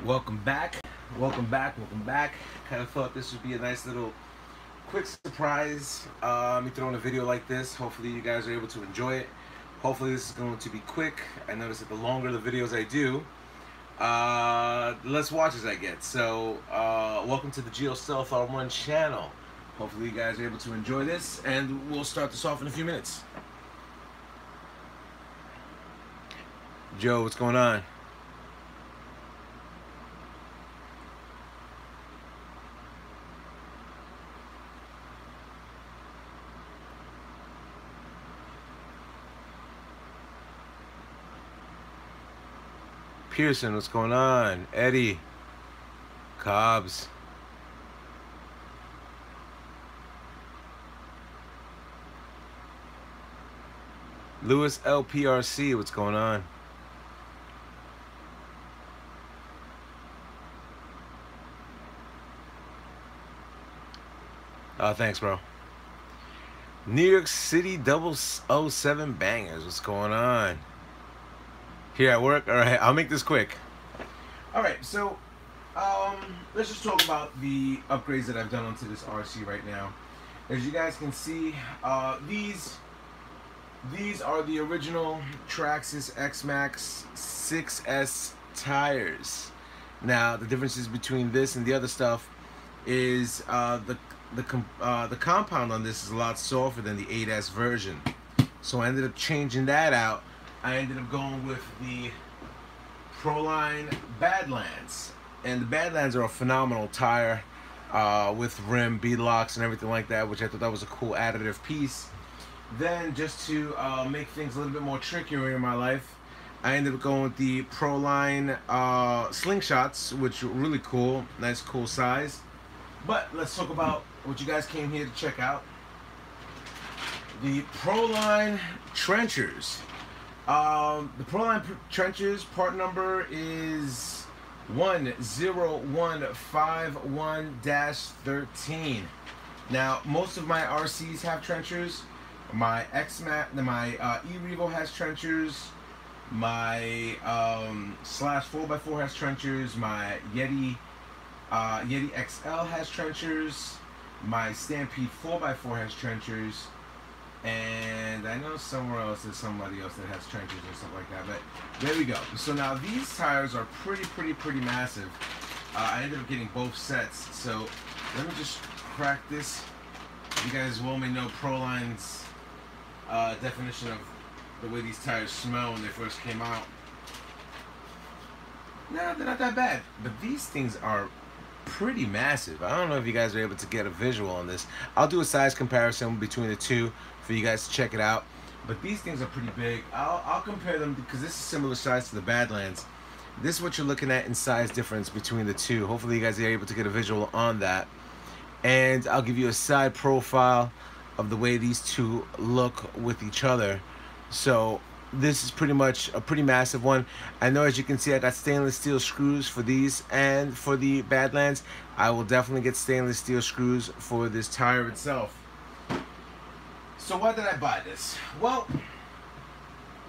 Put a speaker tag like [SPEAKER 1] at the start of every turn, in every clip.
[SPEAKER 1] Welcome back. Welcome back. Welcome back. Kind of thought this would be a nice little quick surprise. Me throwing a video like this. Hopefully you guys are able to enjoy it. Hopefully this is going to be quick. I notice that the longer the videos I do, the less watches I get. So welcome to the Geo Stealth R1 channel. Hopefully you guys are able to enjoy this, and we'll start this off in a few minutes. Joe, what's going on? Pearson, what's going on? Eddie, Cobbs. Lewis LPRC, what's going on? Thanks, bro. New York City 007 Bangers, what's going on? Here at work? Alright, I'll make this quick. Alright, so let's just talk about the upgrades that I've done onto this RC right now. As you guys can see, these are the original Traxxas X-Maxx 6S tires. Now, the differences between this and the other stuff is the compound on this is a lot softer than the 8S version. So I ended up changing that out. I ended up going with the Proline Badlands, and the Badlands are a phenomenal tire with rim, bead locks, and everything like that, which I thought that was a cool additive piece. Then, just to make things a little bit more trickier in my life, I ended up going with the Proline slingshots, which are really cool, nice cool size. But let's talk about what you guys came here to check out. The Proline trenchers. The Proline trenchers, part number is 10151-13. Now, most of my RCs have trenchers. My X-Maxx, my E-Revo has trenchers. My Slash 4x4 has trenchers. My Yeti XL has trenchers. My Stampede 4x4 has trenchers. And I know somewhere else there's somebody else that has trenchers and stuff like that, but there we go. So now these tires are pretty massive. I ended up getting both sets, so let me just crack this. You guys well may know Proline's definition of the way these tires smell when they first came out. No, they're not that bad, but these things are pretty massive. I don't know if you guys are able to get a visual on this. I'll do a size comparison between the two for you guys to check it out, but these things are pretty big. I'll compare them because this is similar size to the Badlands. This is what you're looking at in size difference between the two. Hopefully you guys are able to get a visual on that, and I'll give you a side profile of the way these two look with each other. So this is pretty much a pretty massive one. I know, as you can see, I got stainless steel screws for these, and for the Badlands I will definitely get stainless steel screws for this tire itself. So why did I buy this? Well,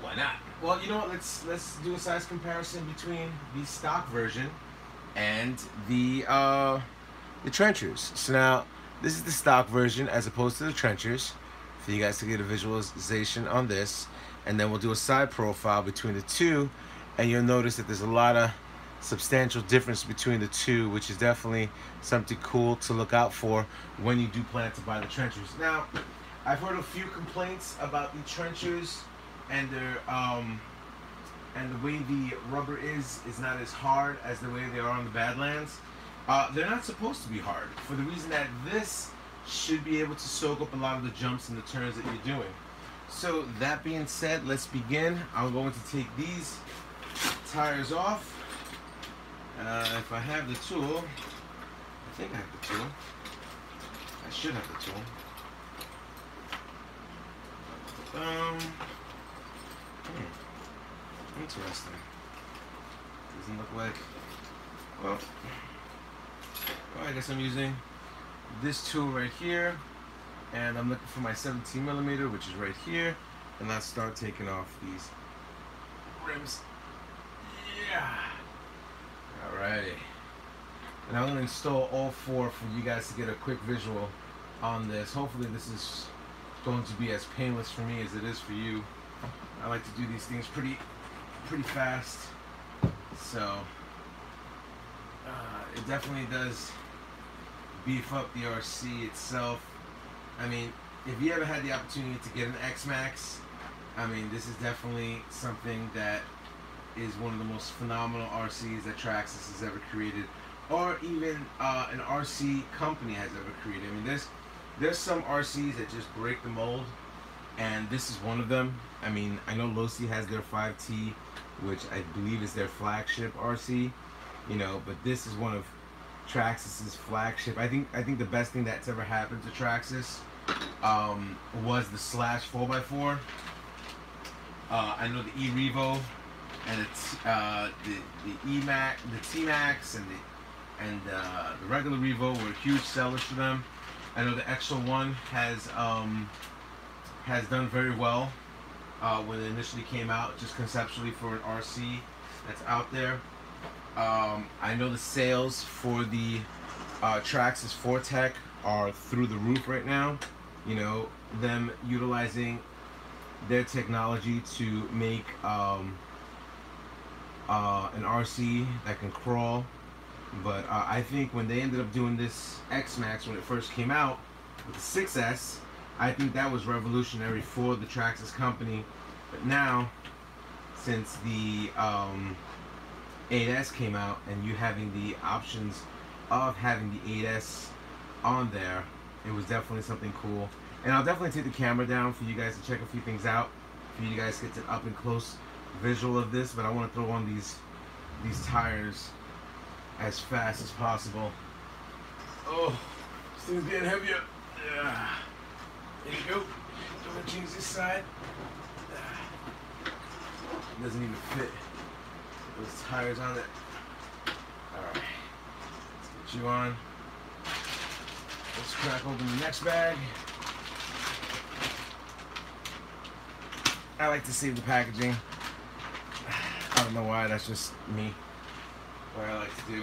[SPEAKER 1] why not? Well, you know what, let's do a size comparison between the stock version and the trenchers. So now this is the stock version as opposed to the trenchers, for you guys to get a visualization on this, and then we'll do a side profile between the two, and you'll notice that there's a lot of substantial difference between the two, which is definitely something cool to look out for when you do plan to buy the trenchers. Now, I've heard a few complaints about the trenchers and their and the way the rubber is not as hard as the way they are on the Badlands. They're not supposed to be hard, for the reason that this should be able to soak up a lot of the jumps and the turns that you're doing. So that being said, let's begin. I'm going to take these tires off. If I have the tool, I think I have the tool. I should have the tool. Interesting. Doesn't look like. Well, I guess I'm using this tool right here, and I'm looking for my 17mm, which is right here, and let's start taking off these rims. Yeah. Alrighty. And I'm going to install all four for you guys to get a quick visual on this. Hopefully this is going to be as painless for me as it is for you. I like to do these things pretty fast. So it definitely does beef up the RC itself. I mean, if you ever had the opportunity to get an X-Maxx, I mean, this is definitely something that is one of the most phenomenal RCs that Traxxas has ever created, or even an RC company has ever created. I mean, there's some RCs that just break the mold, and this is one of them. I mean, I know Losi has their 5T, which I believe is their flagship RC, you know, but this is one of Traxxas's flagship. I think the best thing that's ever happened to Traxxas was the Slash 4x4. I know the E-Revo and the E-Max, the T-Max, and the regular Revo were huge sellers for them. I know the Extra One has done very well when it initially came out, just conceptually for an RC that's out there. I know the sales for the Traxxas Fortec are through the roof right now. You know, them utilizing their technology to make an RC that can crawl. But I think when they ended up doing this X-Maxx when it first came out with the 6S, I think that was revolutionary for the Traxxas company. But now, since the 8S came out and you having the options of having the 8S on there, it was definitely something cool. And I'll definitely take the camera down for you guys to check a few things out, for you guys to get an up and close visual of this. But I want to throw on these tires as fast as possible. Oh, this thing's getting heavier. Yeah. There you go. I'm gonna change this side. It doesn't even fit those tires on it. Alright, let's get you on. Let's crack open the next bag. I like to save the packaging. I don't know why, that's just me. What I like to do.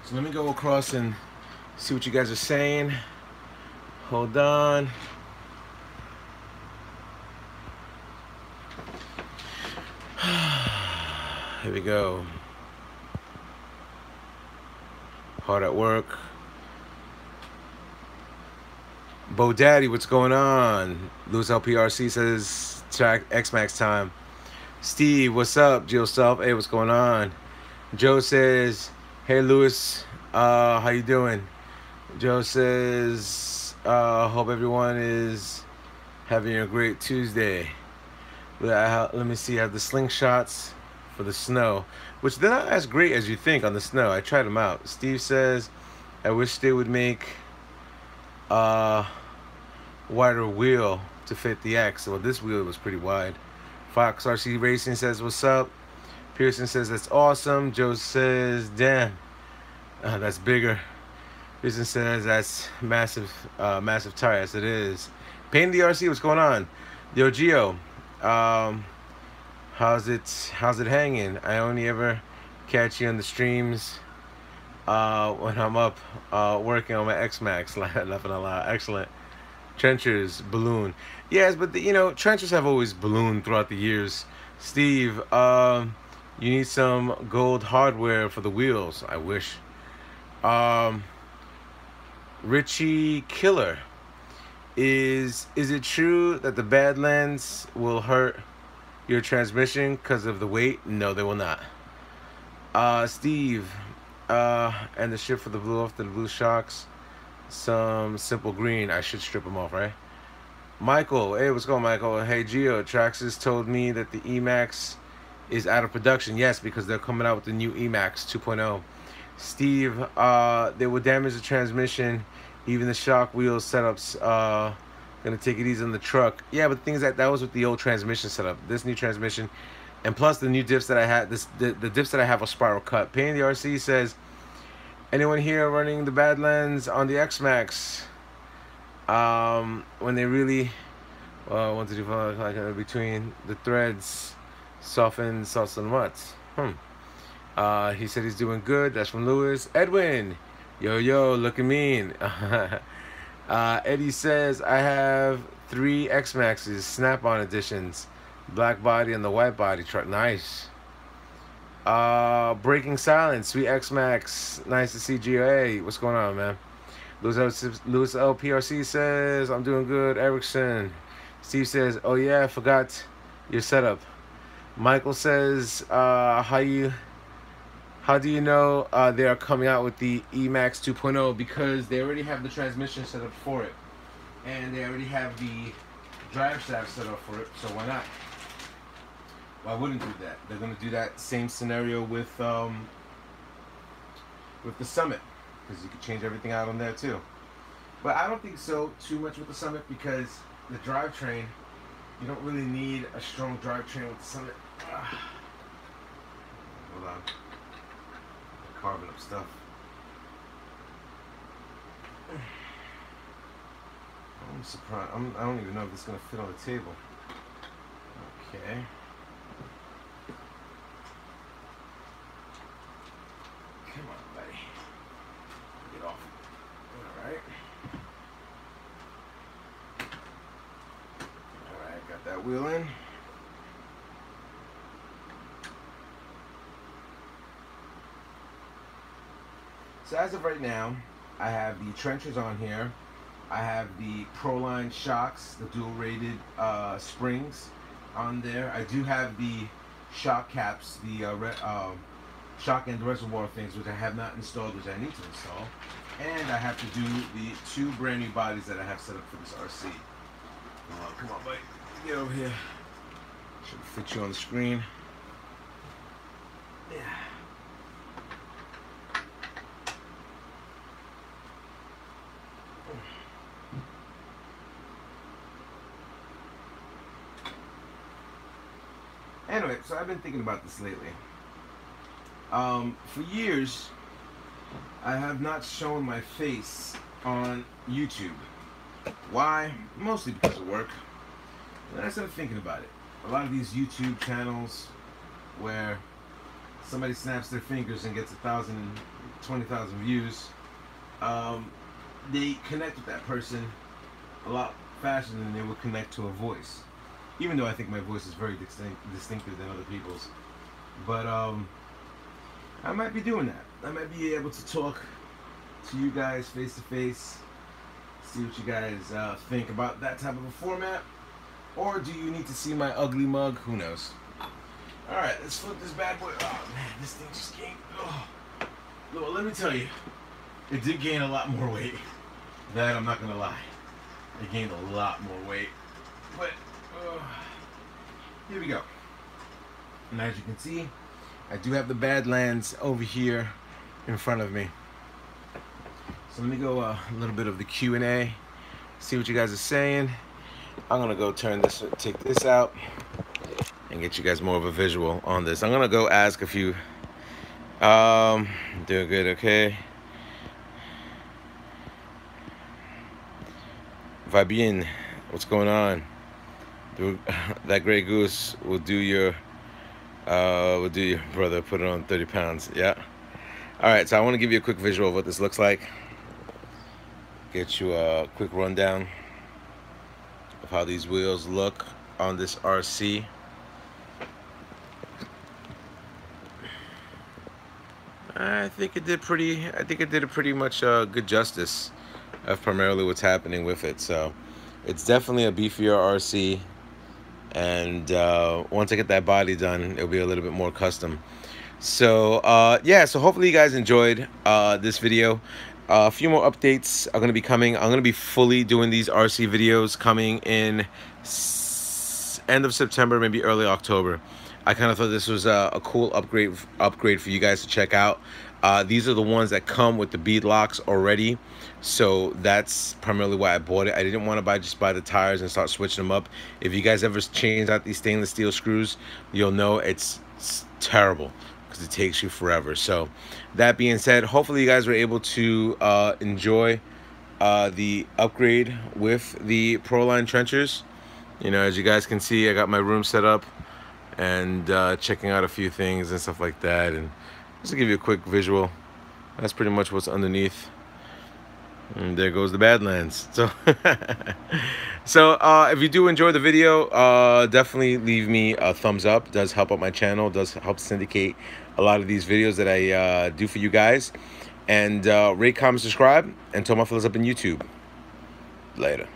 [SPEAKER 1] So let me go across and see what you guys are saying. Hold on. Here we go. Hard at work. Bo Daddy, what's going on? Louis LPRC says X-Maxx time. Steve, what's up? Jill Self, hey, what's going on? Joe says, hey Louis, how you doing? Joe says, hope everyone is having a great Tuesday. Let me see, I have the slingshots for the snow, which they're not as great as you think on the snow. I tried them out. Steve says, I wish they would make wider wheel to fit the X. Well, this wheel was pretty wide. Fox RC Racing says, what's up? Pearson says, that's awesome. Joe says, damn, that's bigger. Pearson says, that's massive, massive tire. Yes, it is. Pain the RC, what's going on? Yo, Gio, how's it hanging? I only ever catch you on the streams when I'm up working on my X-Maxx. Laughing a lot. Excellent. Trenchers, balloon. Yes, but you know, trenchers have always ballooned throughout the years. Steve, you need some gold hardware for the wheels. I wish. Richie Killer, is it true that the Badlands will hurt your transmission because of the weight? No, they will not. Steve, and the strip for the blue off the blue shocks, some simple green. I should strip them off, right? Michael, hey, what's going on, Michael? Hey, Gio, Traxxas told me that the E-Max is out of production. Yes, because they're coming out with the new E-Max 2.0. Steve, they will damage the transmission. Even the shock wheel setups, gonna take it easy on the truck. Yeah, but the thing is that was with the old transmission setup. This new transmission, and plus the new diffs that I had, the diffs that I have are spiral cut. Pain the RC says, anyone here running the Badlands on the X-Maxx? When they really, 1, 2, 3, 4, like between the threads, soften what? He said he's doing good. That's from Lewis. Edwin, yo, looking mean. Eddie says I have 3 X-Maxes, Snap-on editions, black body and the white body truck. Nice. Breaking Silence, sweet X-Maxx. Nice to see GOA. What's going on, man? Lewis LPRC says I'm doing good. Erickson. Steve says, oh yeah, I forgot your setup. Michael says, how do you know they are coming out with the E-Max 2.0? Because they already have the transmission set up for it, and they already have the drive shaft set up for it. So why not? Well, I wouldn't do that. They're gonna do that same scenario with the Summit, because you could change everything out on there too. But I don't think so too much with the Summit, because the drivetrain, you don't really need a strong drivetrain with the Summit. Hold on. Carving up stuff. I'm surprised. I don't even know if this is going to fit on the table. Okay. Come on, buddy. Get off. Alright. Alright, got that wheel in. So as of right now, I have the trenchers on here. I have the Proline shocks, the dual rated springs on there. I do have the shock caps, the shock and reservoir things, which I have not installed, which I need to install. And I have to do the 2 brand new bodies that I have set up for this RC. Come on, buddy. Get over here. Should fit you on the screen. Yeah. Anyway, so I've been thinking about this lately. For years, I have not shown my face on YouTube. Why? Mostly because of work. And I started thinking about it. A lot of these YouTube channels where somebody snaps their fingers and gets 1,000, 20,000 views, they connect with that person a lot faster than they would connect to a voice. Even though I think my voice is very distinctive than other people's. But I might be doing that. I might be able to talk to you guys face to face, see what you guys think about that type of a format. Or do you need to see my ugly mug? Who knows? Alright, let's flip this bad boy. Oh man, this thing just gained. Oh. Well, let me tell you, it did gain a lot more weight. That I'm not gonna lie. It gained a lot more weight. But here we go. And as you can see, I do have the Badlands over here in front of me. So let me go a little bit of the Q&A, see what you guys are saying. I'm gonna go take this out and get you guys more of a visual on this. I'm gonna go ask a few. Doing good, okay. Fabien, what's going on? That Grey Goose will do your brother. Put it on 30 pounds. Yeah. All right. So I want to give you a quick visual of what this looks like. Get you a quick rundown of how these wheels look on this RC. I think it did a pretty much good justice of primarily what's happening with it. So it's definitely a beefier RC. And once I get that body done, it'll be a little bit more custom. So yeah, so hopefully you guys enjoyed this video. A few more updates are going to be coming. I'm going to be fully doing these RC videos coming in end of September, maybe early October. I kind of thought this was a cool upgrade for you guys to check out. These are the ones that come with the bead locks already, so that's primarily why I bought it. I didn't want to just buy the tires and start switching them up. If you guys ever change out these stainless steel screws, you'll know it's terrible because it takes you forever. So that being said, hopefully you guys were able to enjoy the upgrade with the Proline trenchers. You know, as you guys can see, I got my room set up and checking out a few things and stuff like that, and Just to give you a quick visual, that's pretty much what's underneath. And there goes the Badlands. So, if you do enjoy the video, definitely leave me a thumbs up. It does help out my channel. It does help syndicate a lot of these videos that I do for you guys. And rate, comment, subscribe. And tell my fellas up in YouTube. Later.